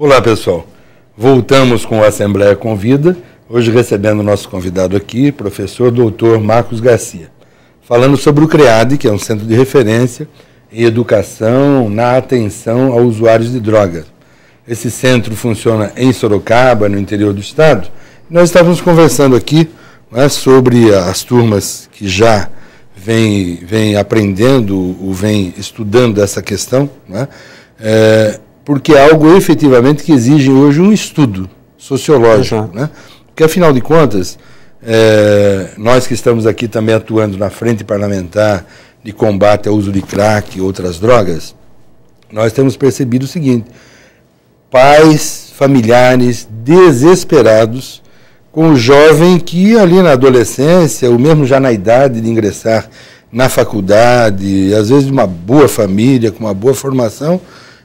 Olá, pessoal. Voltamos com a Assembleia Convida, hoje recebendo o nosso convidado aqui, professor doutor Marcos Garcia, falando sobre o CREAD, que é um centro de referência em educação na atenção a usuários de drogas. Esse centro funciona em Sorocaba, no interior do estado. Nós estávamos conversando aqui, né, sobre as turmas que já vêm aprendendo ou vêm estudando essa questão, né, porque é algo efetivamente que exige hoje um estudo sociológico, né? Porque, afinal de contas, nós que estamos aqui também atuando na frente parlamentar de combate ao uso de crack e outras drogas, nós temos percebido o seguinte: pais, familiares desesperados com o jovem que ali na adolescência, ou mesmo já na idade de ingressar na faculdade, às vezes de uma boa família, com uma boa formação,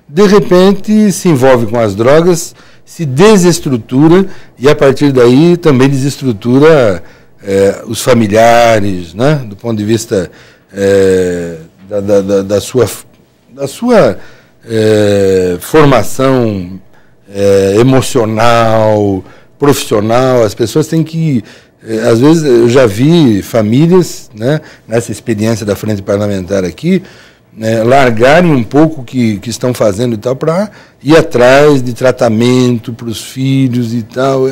de repente se envolve com as drogas, se desestrutura e a partir daí também desestrutura os familiares, né, do ponto de vista da sua formação emocional, profissional. As pessoas têm que, às vezes eu já vi famílias, né, nessa experiência da frente parlamentar aqui, largarem um pouco o que estão fazendo e tal para ir atrás de tratamento para os filhos e tal.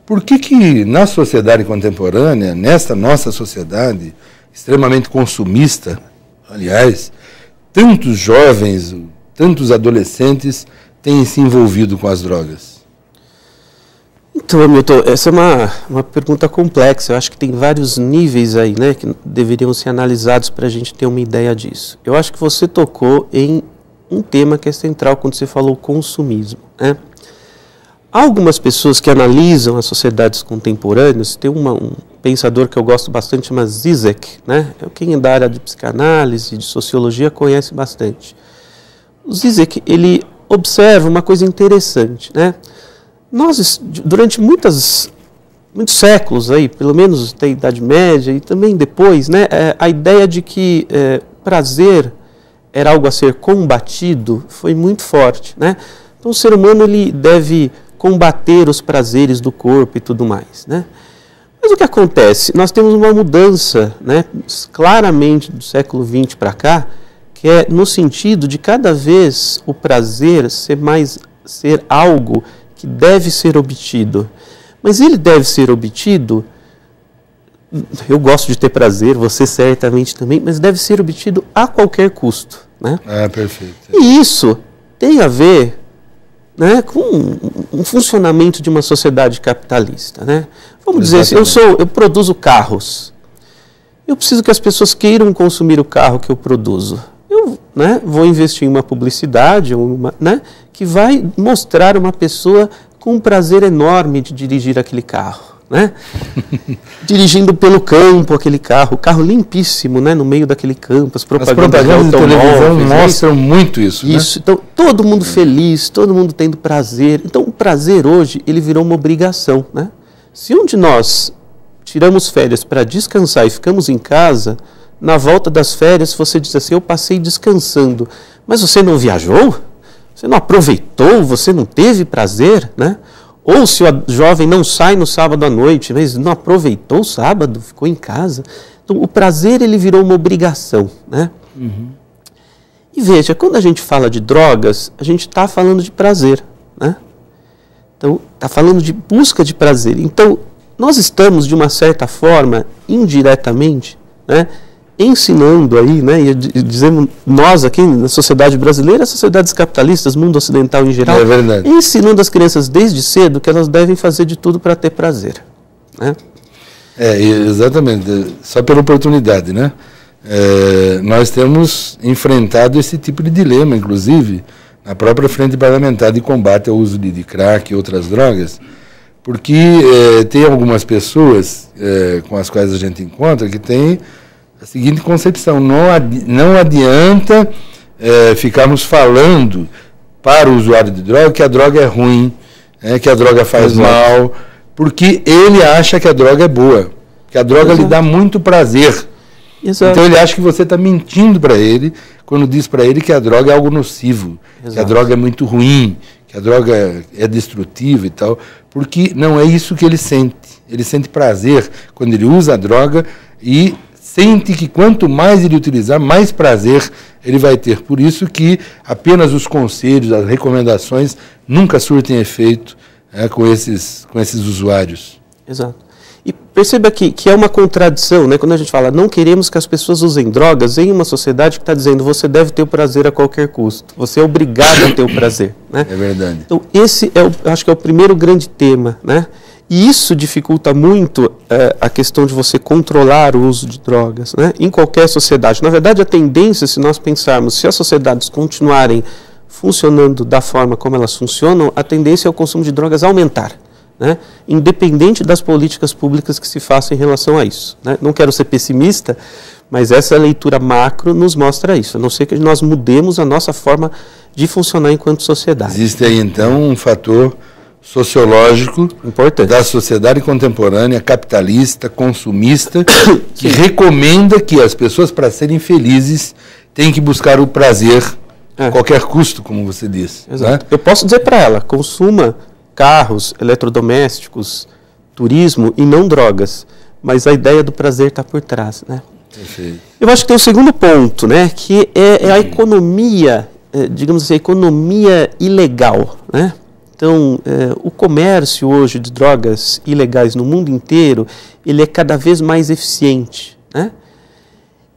Por que na sociedade contemporânea, nesta nossa sociedade extremamente consumista, aliás, tantos jovens, tantos adolescentes têm se envolvido com as drogas? Então, Hamilton, essa é uma pergunta complexa. Eu acho que tem vários níveis aí, né, que deveriam ser analisados para a gente ter uma ideia disso. Eu acho que você tocou em um tema que é central quando você falou consumismo, né? Há algumas pessoas que analisam as sociedades contemporâneas. Tem um pensador que eu gosto bastante, chama Zizek, né? Quem é da área de psicanálise, de sociologia, conhece bastante. O Zizek, ele observa uma coisa interessante, né? Nós, durante muitos séculos, aí, pelo menos da Idade Média e também depois, né, a ideia de que prazer era algo a ser combatido foi muito forte, né? Então o ser humano ele deve combater os prazeres do corpo e tudo mais, né? Mas o que acontece? Nós temos uma mudança, né, claramente do século XX para cá, que é no sentido de cada vez o prazer ser algo que deve ser obtido. Mas ele deve ser obtido, eu gosto de ter prazer, você certamente também, mas deve ser obtido a qualquer custo, né? Perfeito. E isso tem a ver, né, com um funcionamento de uma sociedade capitalista, né? Vamos dizer assim, eu produzo carros. Eu preciso que as pessoas queiram consumir o carro que eu produzo. Eu, né, vou investir em uma publicidade, né, que vai mostrar uma pessoa com um prazer enorme de dirigir aquele carro, né? Dirigindo pelo campo aquele carro, o carro limpíssimo, né, no meio daquele campo, as propagandas de televisão mostram muito isso. Isso, né? Então todo mundo feliz, todo mundo tendo prazer. Então o prazer hoje ele virou uma obrigação, né? Se um de nós tiramos férias para descansar e ficamos em casa, na volta das férias você diz assim: eu passei descansando, mas você não viajou? Você não aproveitou? Você não teve prazer, né? Ou se o jovem não sai no sábado à noite, mas não aproveitou o sábado, ficou em casa. Então o prazer ele virou uma obrigação, né? Uhum. E veja, quando a gente fala de drogas, a gente está falando de prazer, né? Então está falando de busca de prazer. Então nós estamos, de uma certa forma, indiretamente, né, ensinando aí, né, e dizemos nós aqui na sociedade brasileira, as sociedades capitalistas, mundo ocidental em geral, ensinando as crianças desde cedo que elas devem fazer de tudo para ter prazer, né? Exatamente, só pela oportunidade, né? Nós temos enfrentado esse tipo de dilema, inclusive, na própria frente parlamentar de combate ao uso de crack e outras drogas, porque tem algumas pessoas com as quais a gente encontra que têm a seguinte concepção: não adianta ficarmos falando para o usuário de droga que a droga é ruim, que a droga faz mal, porque ele acha que a droga é boa, que a droga lhe dá muito prazer. Exato. Então ele acha que você está mentindo para ele quando diz para ele que a droga é algo nocivo, que a droga é muito ruim, que a droga é destrutiva e tal, porque não é isso que ele sente. Ele sente prazer quando ele usa a droga e sente que quanto mais ele utilizar, mais prazer ele vai ter. Por isso que apenas os conselhos, as recomendações nunca surtem efeito com esses usuários. Exato. E perceba que é uma contradição, né? Quando a gente fala, não queremos que as pessoas usem drogas em uma sociedade que está dizendo, você deve ter o prazer a qualquer custo, você é obrigado a ter o prazer. Né? É verdade. Então, esse acho que é o primeiro grande tema, né? E isso dificulta muito a questão de você controlar o uso de drogas, né? Em qualquer sociedade. Na verdade, a tendência, se nós pensarmos, se as sociedades continuarem funcionando da forma como elas funcionam, a tendência é o consumo de drogas aumentar. Né? Independente das políticas públicas que se façam em relação a isso. Né? Não quero ser pessimista, mas essa leitura macro nos mostra isso, a não ser que nós mudemos a nossa forma de funcionar enquanto sociedade. Existe aí, então, um fator sociológico importante da sociedade contemporânea, capitalista, consumista, que recomenda que as pessoas, para serem felizes, têm que buscar o prazer a qualquer custo, como você disse. Exato. Né? Eu posso dizer para ela, consuma carros, eletrodomésticos, turismo e não drogas. Mas a ideia do prazer está por trás. Né? Perfeito. Eu acho que tem o segundo ponto, né, que é a economia, digamos assim, a economia ilegal. Né? Então, o comércio hoje de drogas ilegais no mundo inteiro, ele é cada vez mais eficiente. Né?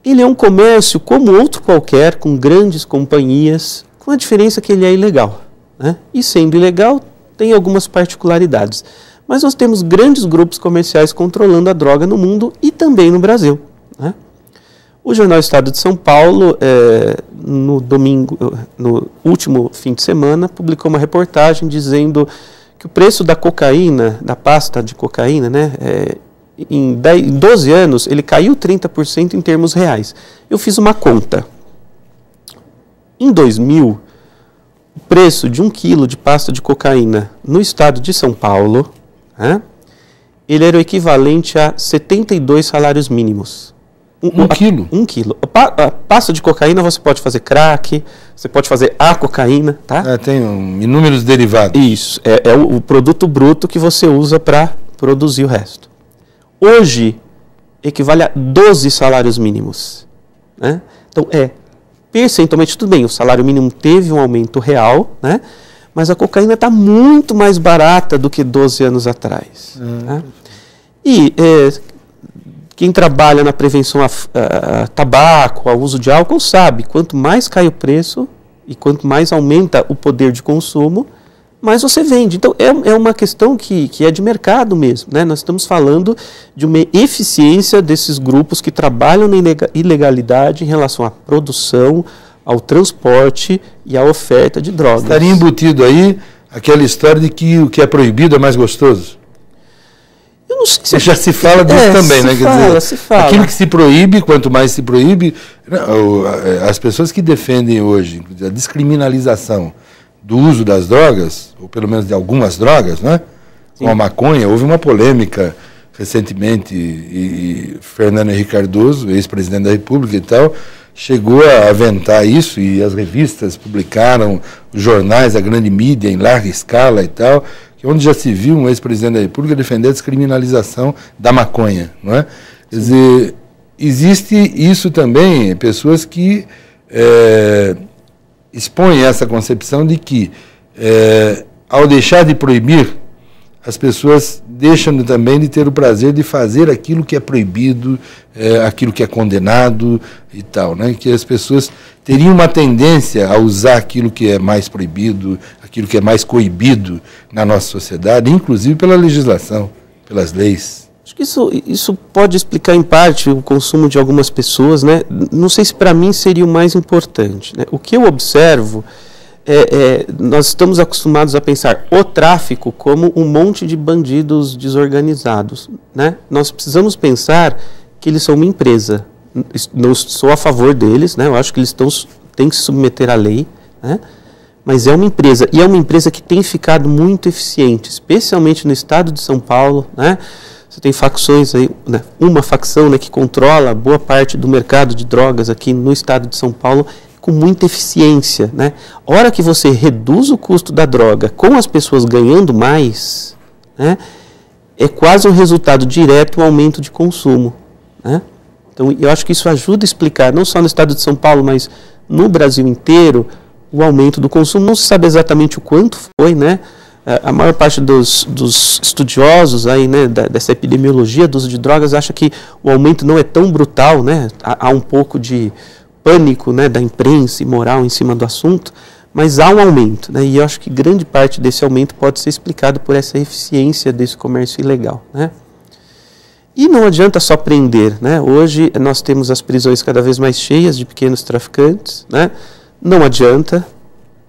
Ele é um comércio como outro qualquer, com grandes companhias, com a diferença que ele é ilegal. Né? E sendo ilegal, tem algumas particularidades. Mas nós temos grandes grupos comerciais controlando a droga no mundo e também no Brasil. Né? O Jornal Estado de São Paulo, no último fim de semana, publicou uma reportagem dizendo que o preço da cocaína, da pasta de cocaína, né, em 12 anos, ele caiu 30% em termos reais. Eu fiz uma conta. Em 2000, o preço de 1 quilo de pasta de cocaína no estado de São Paulo, ele era o equivalente a 72 salários mínimos. Um quilo? 1 quilo. A pasta de cocaína você pode fazer crack, você pode fazer a cocaína, tá? Tem inúmeros derivados. Isso, é o produto bruto que você usa para produzir o resto. Hoje, equivale a 12 salários mínimos. Né? Então, percentualmente, tudo bem, o salário mínimo teve um aumento real, né? Mas a cocaína está muito mais barata do que 12 anos atrás. Né? E quem trabalha na prevenção a tabaco, ao uso de álcool, sabe, quanto mais cai o preço e quanto mais aumenta o poder de consumo, mais você vende. Então, é uma questão que é de mercado mesmo. Né? Nós estamos falando de uma eficiência desses grupos que trabalham na ilegalidade em relação à produção, ao transporte e à oferta de drogas. Estaria embutido aí aquela história de que o que é proibido é mais gostoso? Eu não sei se já se fala disso também, né? Se fala. Aquilo que se proíbe, quanto mais se proíbe, as pessoas que defendem hoje a descriminalização do uso das drogas, ou pelo menos de algumas drogas, né? Com a maconha, houve uma polêmica recentemente e Fernando Henrique Cardoso, ex-presidente da República e tal, chegou a aventar isso e as revistas publicaram, os jornais, a grande mídia em larga escala e tal, onde já se viu um ex-presidente da República defender a descriminalização da maconha, não é? Quer dizer, existe isso também, pessoas que expõem essa concepção de que, ao deixar de proibir, as pessoas deixam também de ter o prazer de fazer aquilo que é proibido, aquilo que é condenado e tal, né? Que as pessoas teriam uma tendência a usar aquilo que é mais proibido, aquilo que é mais coibido na nossa sociedade, inclusive pela legislação, pelas leis. Acho que isso pode explicar em parte o consumo de algumas pessoas, né? Não sei se para mim seria o mais importante, né? O que eu observo nós estamos acostumados a pensar o tráfico como um monte de bandidos desorganizados, né? Nós precisamos pensar que eles são uma empresa. Não sou a favor deles, né? Eu acho que eles têm que se submeter à lei, né? Mas é uma empresa, e é uma empresa que tem ficado muito eficiente, especialmente no estado de São Paulo, né? Você tem facções aí, né? Uma facção, né, que controla boa parte do mercado de drogas aqui no estado de São Paulo, com muita eficiência, né? A hora que você reduz o custo da droga com as pessoas ganhando mais, né, é quase um resultado direto o aumento de consumo, né? Então, eu acho que isso ajuda a explicar, não só no estado de São Paulo, mas no Brasil inteiro, o aumento do consumo. Não se sabe exatamente o quanto foi, né? A maior parte dos estudiosos aí, né, dessa epidemiologia do uso de drogas acha que o aumento não é tão brutal, né? Há um pouco de pânico, né, da imprensa e moral em cima do assunto, mas há um aumento, né? E eu acho que grande parte desse aumento pode ser explicado por essa eficiência desse comércio ilegal, né? E não adianta só prender, né? Hoje nós temos as prisões cada vez mais cheias de pequenos traficantes, né? Não adianta,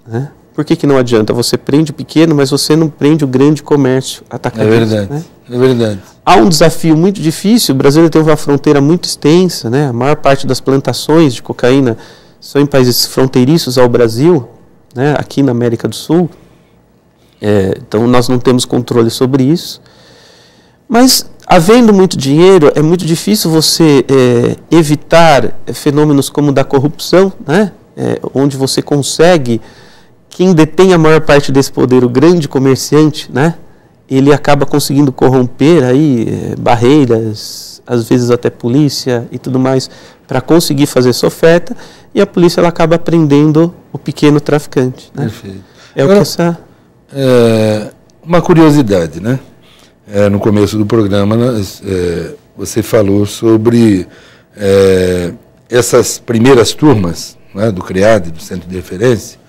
né? Por que não adianta? Você prende o pequeno, mas você não prende o grande comércio atacadista. É verdade, né? É verdade. Há um desafio muito difícil. O Brasil tem uma fronteira muito extensa, né? A maior parte das plantações de cocaína são em países fronteiriços ao Brasil, né? Aqui na América do Sul. Então nós não temos controle sobre isso. Mas, havendo muito dinheiro, é muito difícil você evitar fenômenos como o da corrupção, né? Onde você consegue... Quem detém a maior parte desse poder, o grande comerciante, né, ele acaba conseguindo corromper aí, barreiras, às vezes até polícia e tudo mais, para conseguir fazer essa oferta, e a polícia ela acaba prendendo o pequeno traficante. Né? Perfeito. Agora, o que essa... uma curiosidade, né? No começo do programa, você falou sobre essas primeiras turmas, né, do CREAD, do Centro de Referência,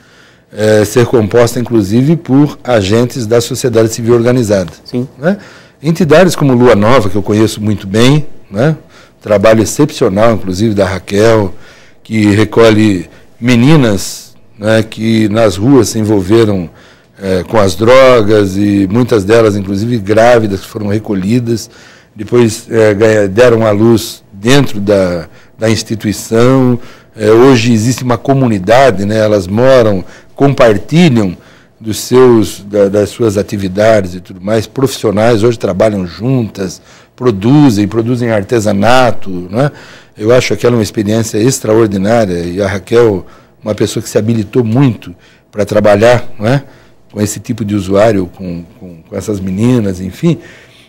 ser composta, inclusive, por agentes da sociedade civil organizada. Sim. Né? Entidades como Lua Nova, que eu conheço muito bem, né? Trabalho excepcional, inclusive, da Raquel, que recolhe meninas, né, que nas ruas se envolveram com as drogas, e muitas delas, inclusive, grávidas, que foram recolhidas, depois deram à luz dentro da instituição. Hoje existe uma comunidade, né? Elas moram, compartilham das suas atividades e tudo mais. Profissionais hoje trabalham juntas, produzem artesanato, né? Eu acho aquela uma experiência extraordinária, e a Raquel, uma pessoa que se habilitou muito para trabalhar, né, com esse tipo de usuário, com essas meninas, enfim.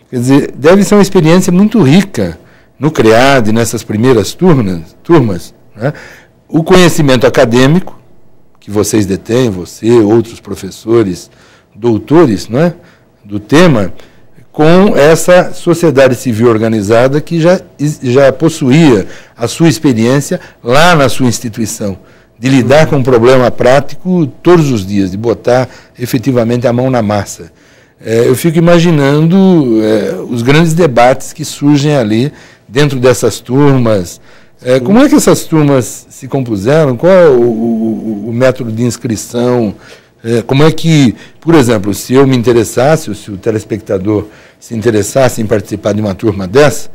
Quer dizer, deve ser uma experiência muito rica no CREAD, nessas primeiras turmas, né? O conhecimento acadêmico que vocês detêm, você, outros professores, doutores, né, do tema, com essa sociedade civil organizada que já possuía a sua experiência lá na sua instituição, de lidar com um problema prático todos os dias, de botar efetivamente a mão na massa. Eu fico imaginando os grandes debates que surgem ali dentro dessas turmas. Como é que essas turmas se compuseram? Qual é o método de inscrição? Como é que, por exemplo, se eu me interessasse, ou se o telespectador se interessasse em participar de uma turma dessa,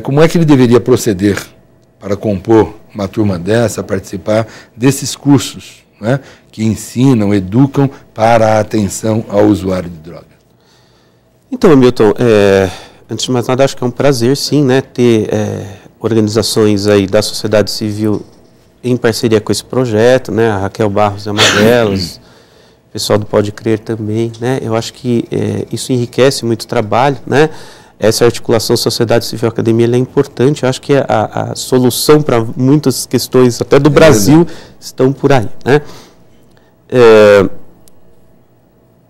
como é que ele deveria proceder para compor uma turma dessa, participar desses cursos, né, que ensinam, educam para a atenção ao usuário de drogas? Então, Hamilton, antes de mais nada, acho que é um prazer, sim, né, ter organizações aí da sociedade civil em parceria com esse projeto, né? A Raquel Barros é uma delas, o pessoal do Pode Crer também, né? Eu acho que isso enriquece muito o trabalho, né? Essa articulação sociedade civil academia ela é importante. Eu acho que a solução para muitas questões, até do Brasil, estão por aí, né?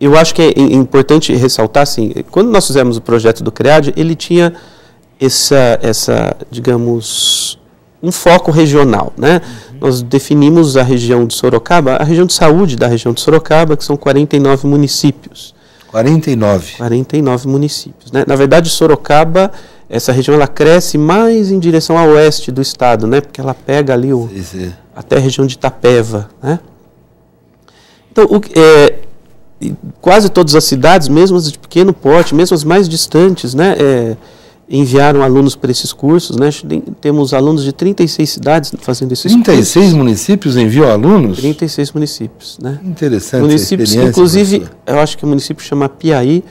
Eu acho que é importante ressaltar, assim, quando nós fizemos o projeto do CREAD, ele tinha digamos, um foco regional, né? Nós definimos a região de Sorocaba, a região de saúde da região de Sorocaba, que são 49 municípios. 49? 49 municípios, né? Na verdade, Sorocaba, essa região, ela cresce mais em direção a oeste do estado, né? Porque ela pega ali até a região de Itapeva, né? Então, quase todas as cidades, mesmo as de pequeno porte, mesmo as mais distantes, né? Enviaram alunos para esses cursos, né? Temos alunos de 36 cidades fazendo esses 36 cursos. Municípios enviam alunos? 36 municípios, né? Interessante municípios, essa experiência. Inclusive, professor. Eu acho que o município chama Piaí,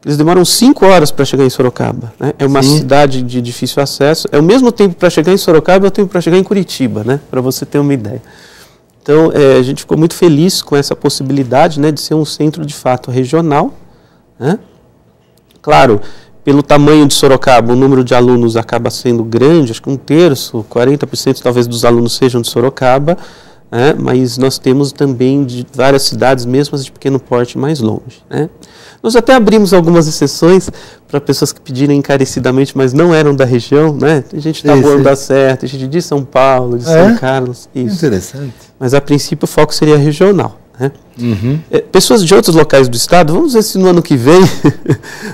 eles demoram 5 horas para chegar em Sorocaba, né? É uma cidade de difícil acesso. É o mesmo tempo para chegar em Sorocaba, é o tempo para chegar em Curitiba, né? Para você ter uma ideia. Então, a gente ficou muito feliz com essa possibilidade, né, de ser um centro de fato regional, né? Claro, pelo tamanho de Sorocaba, o número de alunos acaba sendo grande, acho que 1/3, 40% talvez dos alunos sejam de Sorocaba, né? Mas nós temos também de várias cidades, mesmo as de pequeno porte, mais longe, né? Nós até abrimos algumas exceções para pessoas que pediram encarecidamente, mas não eram da região, né? Tem gente da Rua da Serra, tem gente de São Paulo, de São Carlos. Isso. Interessante. Mas a princípio o foco seria regional, né? Uhum. Pessoas de outros locais do estado, vamos ver se no ano que vem,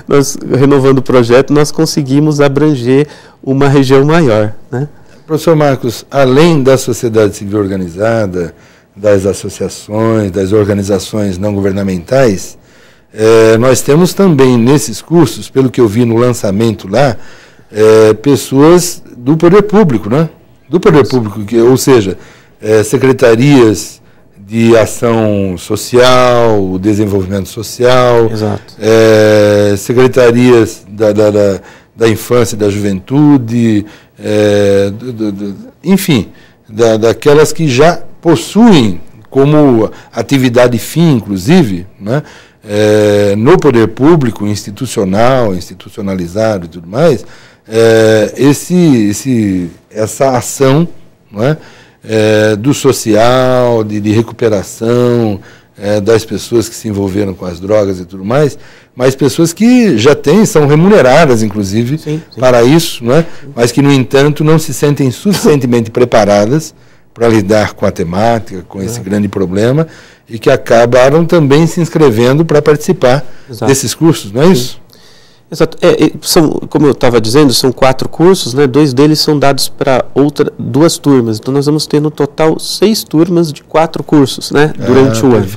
nós, renovando o projeto, nós conseguimos abranger uma região maior, né? Professor Marcos, além da sociedade civil organizada, das associações, das organizações não governamentais, nós temos também nesses cursos, pelo que eu vi no lançamento lá, pessoas do poder público, né? Do poder público, ou seja, secretarias de ação social, desenvolvimento social, secretarias da infância e da juventude, enfim, daquelas que já possuem como atividade fim, inclusive, né? No poder público, institucionalizado e tudo mais, essa ação, não é? Do social, de recuperação das pessoas que se envolveram com as drogas e tudo mais, mas pessoas que já são remuneradas, inclusive, para isso, não é? Mas que, no entanto, não se sentem suficientemente preparadas para lidar com a temática, com esse grande problema, e que acabaram também se inscrevendo para participar desses cursos, não é isso? Exato. Como eu estava dizendo, são 4 cursos, né? 2 deles são dados para 2 turmas. Então, nós vamos ter no total 6 turmas de 4 cursos, né? Durante o ano.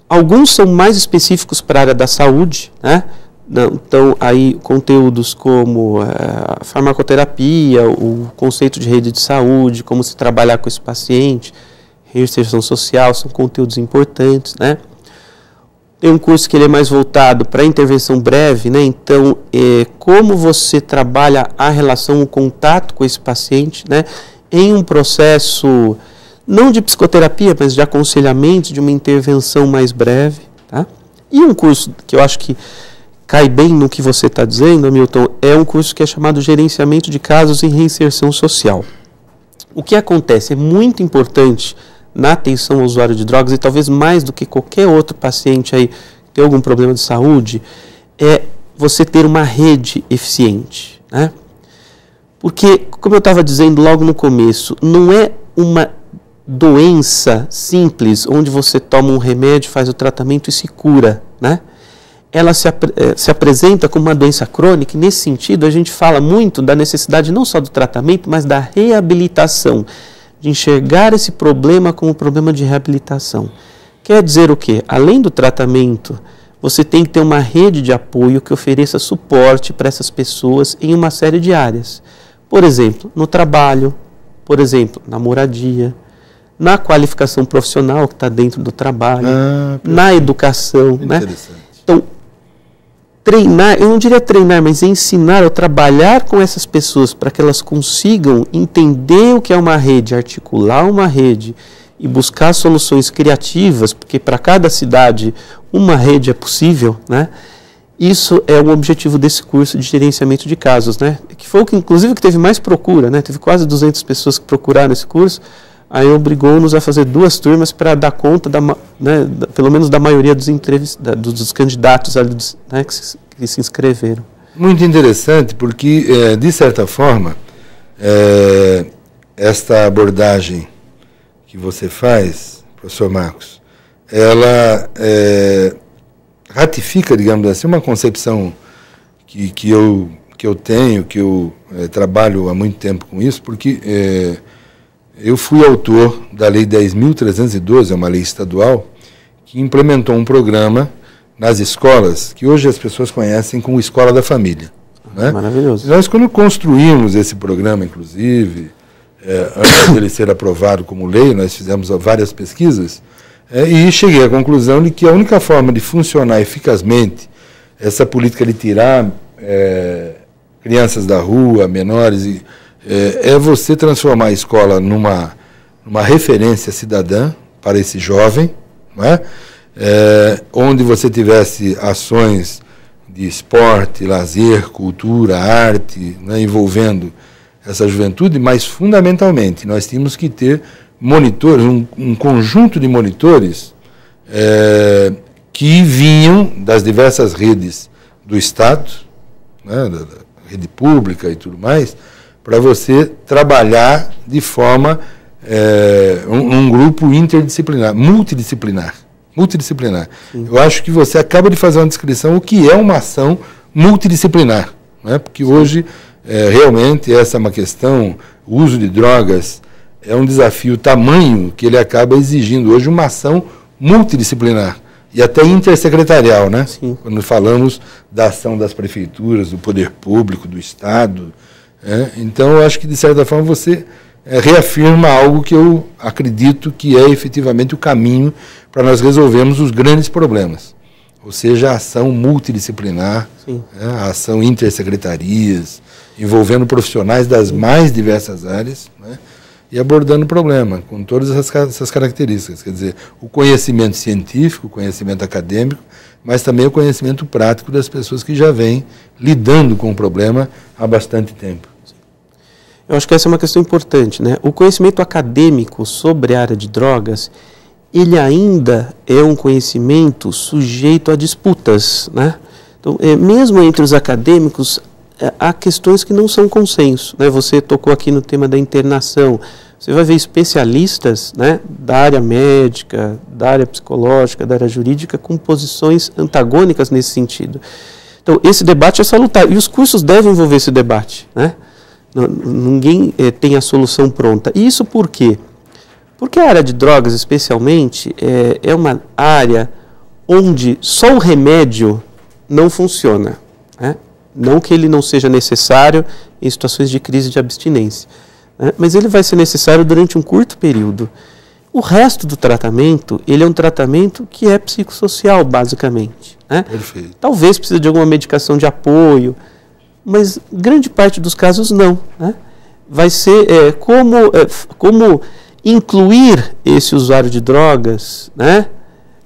Alguns são mais específicos para a área da saúde, né? Então, aí, conteúdos como a farmacoterapia, o conceito de rede de saúde, como se trabalhar com esse paciente, reinserção social, são conteúdos importantes, né? Tem um curso que ele é mais voltado para intervenção breve, né? Então, como você trabalha a relação, o contato com esse paciente, né? Em um processo, não de psicoterapia, mas de aconselhamento, de uma intervenção mais breve, tá? E um curso que eu acho que cai bem no que você está dizendo, Hamilton, é um curso que é chamado Gerenciamento de Casos em Reinserção Social. O que acontece é muito importante na atenção ao usuário de drogas, e talvez mais do que qualquer outro paciente aí que tem algum problema de saúde, é você ter uma rede eficiente, né? Porque, como eu estava dizendo logo no começo, não é uma doença simples, onde você toma um remédio, faz o tratamento e se cura, né? Ela se apresenta como uma doença crônica, e nesse sentido a gente fala muito da necessidade não só do tratamento, mas da reabilitação, de enxergar esse problema como um problema de reabilitação. Quer dizer o quê? Além do tratamento, você tem que ter uma rede de apoio que ofereça suporte para essas pessoas em uma série de áreas. Por exemplo, no trabalho, por exemplo, na moradia, na qualificação profissional que está dentro do trabalho, na educação, né? Então, treinar, eu não diria treinar, mas ensinar ou trabalhar com essas pessoas para que elas consigam entender o que é uma rede, articular uma rede e buscar soluções criativas, porque para cada cidade uma rede é possível, né? Isso é o objetivo desse curso de gerenciamento de casos, né? Que foi o que, inclusive, que teve mais procura, né? Teve quase 200 pessoas que procuraram esse curso. Aí obrigou-nos a fazer 2 turmas para dar conta, pelo menos da maioria dos candidatos ali, né, que se inscreveram. Muito interessante, porque, de certa forma, esta abordagem que você faz, professor Marcos, ela ratifica, digamos assim, uma concepção que eu tenho, que eu trabalho há muito tempo com isso, porque eu fui autor da Lei 10.312, é uma lei estadual, que implementou um programa nas escolas, que hoje as pessoas conhecem como Escola da Família. Né? Maravilhoso. Nós, quando construímos esse programa, inclusive, antes dele ser aprovado como lei, nós fizemos várias pesquisas, e cheguei à conclusão de que a única forma de funcionar eficazmente essa política de tirar crianças da rua, menores, é você transformar a escola numa uma referência cidadã para esse jovem, não é? Onde você tivesse ações de esporte, lazer, cultura, arte, né, envolvendo essa juventude, mas fundamentalmente nós tínhamos que ter monitores, um conjunto de monitores que vinham das diversas redes do Estado, né, da rede pública e tudo mais, para você trabalhar de forma, um grupo interdisciplinar, multidisciplinar. Sim. Eu acho que você acaba de fazer uma descrição o que é uma ação multidisciplinar, né? Porque sim, hoje, realmente, essa é uma questão, o uso de drogas é um desafio tamanho que ele acaba exigindo hoje uma ação multidisciplinar e até intersecretarial, né? Sim. Quando falamos da ação das prefeituras, do poder público, do Estado. Então, eu acho que, de certa forma, você reafirma algo que eu acredito que é efetivamente o caminho para nós resolvermos os grandes problemas. Ou seja, a ação multidisciplinar, a ação intersecretarias, envolvendo profissionais das mais diversas áreas, né, e abordando o problema com todas essas características. Quer dizer, o conhecimento científico, o conhecimento acadêmico, mas também o conhecimento prático das pessoas que já vêm lidando com o problema há bastante tempo. Eu acho que essa é uma questão importante, né? O conhecimento acadêmico sobre a área de drogas, ele ainda é um conhecimento sujeito a disputas, né? Então, mesmo entre os acadêmicos, há questões que não são consenso, né? Você tocou aqui no tema da internação. Você vai ver especialistas, né, da área médica, da área psicológica, da área jurídica, com posições antagônicas nesse sentido. Então, esse debate é salutar, e os cursos devem envolver esse debate, né? Ninguém tem a solução pronta. E isso por quê? Porque a área de drogas, especialmente, é uma área onde só o remédio não funciona, né? Não que ele não seja necessário em situações de crise de abstinência, né? Mas ele vai ser necessário durante um curto período. O resto do tratamento, ele é um tratamento que é psicossocial, basicamente, né? Perfeito. Talvez precise de alguma medicação de apoio, mas grande parte dos casos não, né? Vai ser como incluir esse usuário de drogas, né,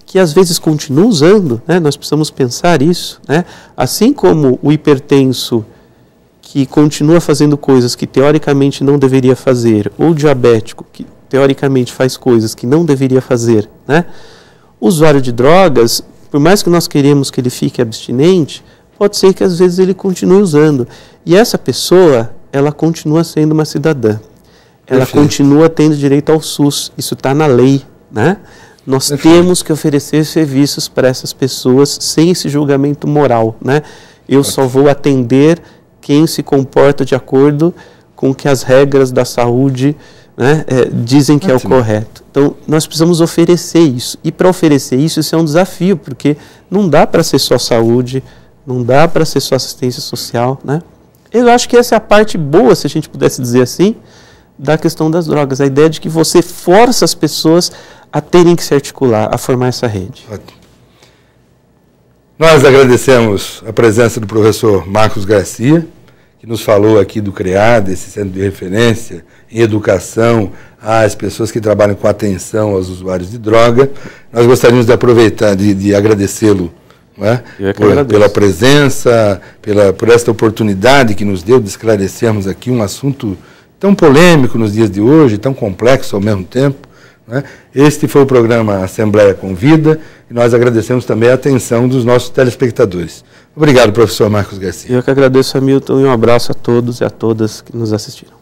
que às vezes continua usando, né? Nós precisamos pensar isso, né? Assim como o hipertenso que continua fazendo coisas que teoricamente não deveria fazer, ou o diabético que teoricamente faz coisas que não deveria fazer, né? O usuário de drogas, por mais que nós queremos que ele fique abstinente, pode ser que às vezes ele continue usando. E essa pessoa, ela continua sendo uma cidadã. Ela Perfeito. Continua tendo direito ao SUS. Isso está na lei, né? Nós Perfeito. Temos que oferecer serviços para essas pessoas sem esse julgamento moral, né? Eu só vou atender quem se comporta de acordo com o que as regras da saúde, né, dizem que é o correto. Então, nós precisamos oferecer isso. E para oferecer isso, isso é um desafio, porque não dá para ser só saúde, não dá para ser só assistência social, né? Eu acho que essa é a parte boa, se a gente pudesse dizer assim, da questão das drogas. A ideia de que você força as pessoas a terem que se articular, a formar essa rede. Ótimo. Nós agradecemos a presença do professor Marcos Garcia, que nos falou aqui do CREAD, esse centro de referência em educação às pessoas que trabalham com atenção aos usuários de droga. Nós gostaríamos de aproveitar, de agradecê-lo, não é? Pela presença, por esta oportunidade que nos deu de esclarecermos aqui um assunto tão polêmico nos dias de hoje, tão complexo ao mesmo tempo, né? Este foi o programa Assembleia Convida e nós agradecemos também a atenção dos nossos telespectadores. Obrigado, professor Marcos Garcia. Eu que agradeço, Hamilton, e um abraço a todos e a todas que nos assistiram.